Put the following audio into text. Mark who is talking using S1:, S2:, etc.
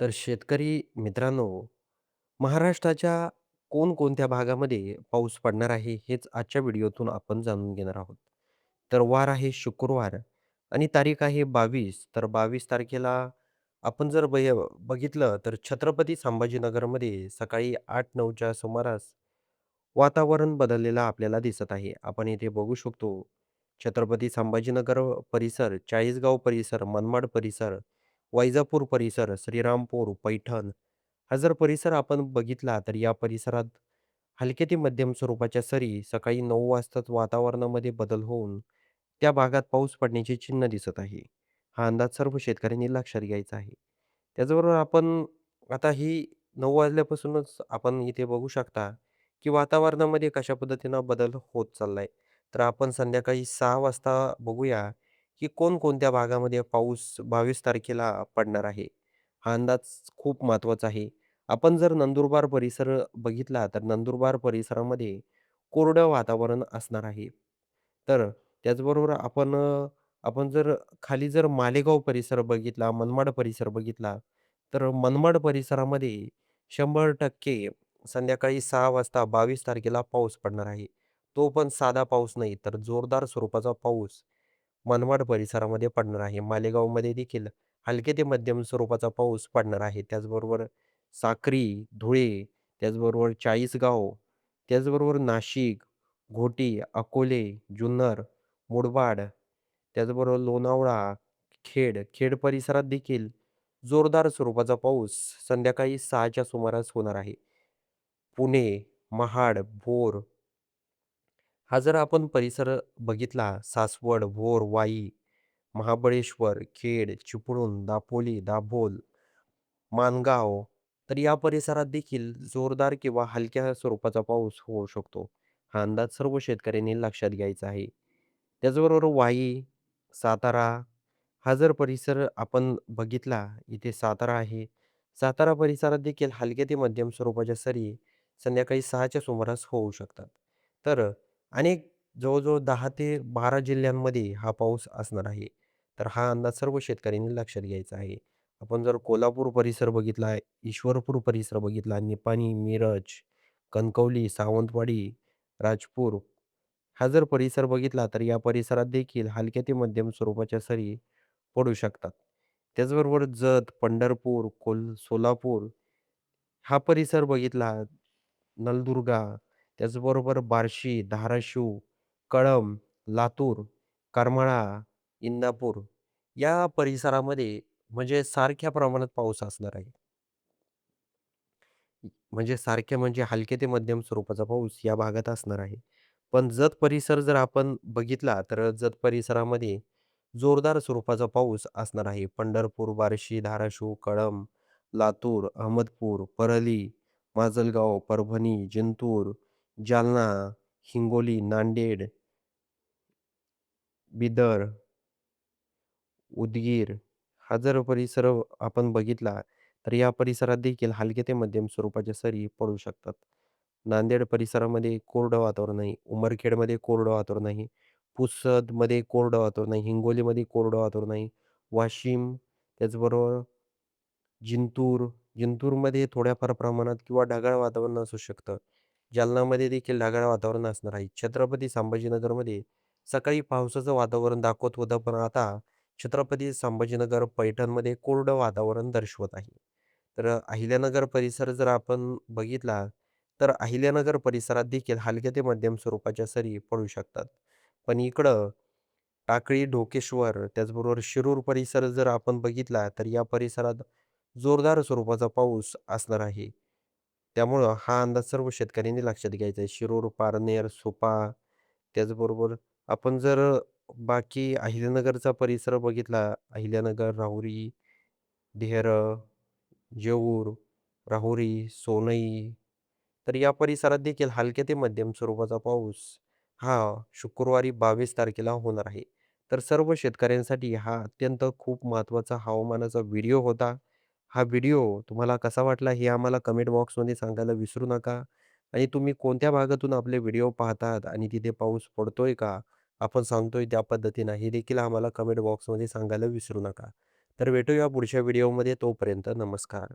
S1: तर शेतकरी मित्रांनो, महाराष्ट्राच्या कोणकोणत्या भागामध्ये पाऊस पडणार आहे, हेच आजच्या व्हिडिओतून आपण जाणून घेणार आहोत. तर वार आहे शुक्रवार आणि तारीख आहे 22. तर 22 तारखेला आपण जर बघितलं तर छत्रपती संभाजीनगरमध्ये सकाळी 8-9च्या सुमारास वातावरण बदललेलं आपल्याला दिसत आहे. आपण इथे बघू शकतो, छत्रपती संभाजीनगर परिसर, चाळीसगाव परिसर, मनमाड परिसर, वैजापूर परिसर, श्रीरामपूर, पैठण हा जर परिसर आपण बघितला, तर या परिसरात हलके ते मध्यम स्वरूपाच्या सरी सकाळी 9 वाजताच वातावरणामध्ये बदल होऊन त्या भागात पाऊस पडण्याची चिन्ह दिसत आहे. हा अंदाज सर्व शेतकऱ्यांनी लक्षात घ्यायचा आहे. त्याचबरोबर आपण आता ही 9 वाजल्यापासूनच आपण इथे बघू शकता, की वातावरणामध्ये कशा पद्धतीनं बदल होत चाललाय. तर आपण संध्याकाळी 6 वाजता बघूया, की कोणकोणत्या भागामध्ये पाऊस 22 तारखेला पडणार आहे. हा अंदाज खूप महत्त्वाचा आहे. आपण जर नंदुरबार परिसर बघितला, तर नंदुरबार परिसरामध्ये कोरडं वातावरण असणार आहे. तर त्याचबरोबर आपण जर खाली जर मालेगाव परिसर बघितला, मनमाड परिसर बघितला, तर मनमाड परिसरामध्ये 100% संध्याकाळी 6 वाजता 22 तारखेला पाऊस पडणार आहे. तो पण साधा पाऊस नाही, तर जोरदार स्वरूपाचा पाऊस मनमाड परिसरामध्ये पडणार आहे. मालेगावमध्ये देखील हलके ते मध्यम स्वरूपाचा पाऊस पडणार आहे. त्याचबरोबर साक्री, धुळे, त्याचबरोबर चाळीसगाव, त्याचबरोबर नाशिक, घोटी, अकोले, जुन्नर, मुरबाड, त्याचबरोबर लोणावळा, खेड परिसरात देखील जोरदार स्वरूपाचा पाऊस संध्याकाळी 6च्या सुमारास होणार आहे. पुणे, महाड, भोर हा जर आपण परिसर बघितला सासवड, भोर, वाई, महाबळेश्वर, खेड, चिपळूण, दापोली, दाभोल, माणगाव, तर या परिसरात देखील जोरदार किंवा हलक्या स्वरूपाचा पाऊस होऊ शकतो. हा अंदाज सर्व शेतकऱ्यांनी लक्षात घ्यायचा आहे. त्याचबरोबर वाई, सातारा हा जर परिसर आपण बघितला, इथे सातारा आहे. सातारा परिसरात देखील हलके ते मध्यम स्वरूपाच्या सरी संध्याकाळी 6च्या सुमारास होऊ शकतात. तर अनेक जवळ-जवळ 10 ते 12 जिल्ह्यांमध्ये हा पाऊस असणार आहे. तर हा अंदाज सर्व शेतकऱ्यांनी लक्षात घ्यायचा आहे. आपण जर कोल्हापूर परिसर बघितला, ईश्वरपूर परिसर बघितला, निपाणी, मिरज, कणकवली, सावंतवाडी, राजपूर हा जर परिसर बघितला, तर या परिसरात देखील हलक्या ते मध्यम स्वरूपाच्या सरी पडू शकतात. त्याचबरोबर जत, पंढरपूर, सोलापूर हा परिसर बघितला, नलदुर्गा, त्याचबरोबर बार्शी, धाराशिव, कळंब, लातूर, करमाळा, इंदापूर या परिसरामध्ये म्हणजे सारख्या प्रमाणात पाऊस असणार आहे. म्हणजे सारख्या म्हणजे हलके ते मध्यम स्वरूपाचा पाऊस या भागात असणार आहे. पण जत परिसर जर आपण बघितला, तर जत परिसरामध्ये जोरदार स्वरूपाचा पाऊस असणार आहे. पंढरपूर, बार्शी, धाराशिव, कळंब, लातूर, अहमदपूर, परली, माजलगाव, परभणी, जिंतूर, जालना, हिंगोली, नांदेड, बिदर, उदगीर हा जर परिसर आपण बघितला, तर या परिसरात देखील हलके ते मध्यम स्वरूपाच्या सरी पडू शकतात. नांदेड परिसरामध्ये कोरडं वातावरण आहे. उमरखेडमध्ये कोरडं वातावरण आहे. पुसदमध्ये कोरडं वातावरण आहे. हिंगोलीमध्ये कोरडं वातावरण आहे. वाशिम, त्याचबरोबर जिंतूरमध्ये थोड्याफार प्रमाणात किंवा ढगाळ वातावरण असू शकतं. जालनामध्ये देखील ढगाळ वातावरण असणार आहे. छत्रपती संभाजीनगरमध्ये सकाळी पावसाचं वातावरण दाखवत होतं, पण आता छत्रपती संभाजीनगर, पैठणमध्ये कोरडं वातावरण दर्शवत आहे. तर अहिल्यानगर परिसर जर आपण बघितला, तर अहिल्यानगर परिसरात देखील हलक्या ते मध्यम स्वरूपाच्या सरी पडू शकतात. पण इकडं टाकळी, ढोकेश्वर, त्याचबरोबर शिरूर परिसर जर आपण बघितला, तर या परिसरात जोरदार स्वरूपाचा पाऊस असणार आहे. त्यामुळं हा अंदाज सर्व शेतकऱ्यांनी लक्षात घ्यायचा आहे. शिरूर, पारनेर, सुपा, त्याचबरोबर आपण जर बाकी अहिल्यानगरचा परिसर बघितला, अहिल्यानगर, राहुरी, देहरं, जेऊर, राहुरी, सोनई, तर या परिसरात देखील हलक्या ते मध्यम स्वरूपाचा पाऊस हा शुक्रवारी 22 तारखेला होणार आहे. तर सर्व शेतकऱ्यांसाठी हा अत्यंत खूप महत्त्वाचा हवामानाचा व्हिडिओ होता. हा व्हिडिओ तुम्हाला कसा वाटला हे आम्हाला कमेंट बॉक्समध्ये सांगायला विसरू नका. आणि तुम्ही कोणत्या भागातून आपले व्हिडिओ पाहतात आणि तिथे पाऊस पडतोय का? आपण सांगतोय त्या पद्धतीनं हे देखील आम्हाला कमेंट बॉक्समध्ये सांगायला विसरू नका. तर भेटूया पुढच्या व्हिडिओमध्ये. तोपर्यंत नमस्कार.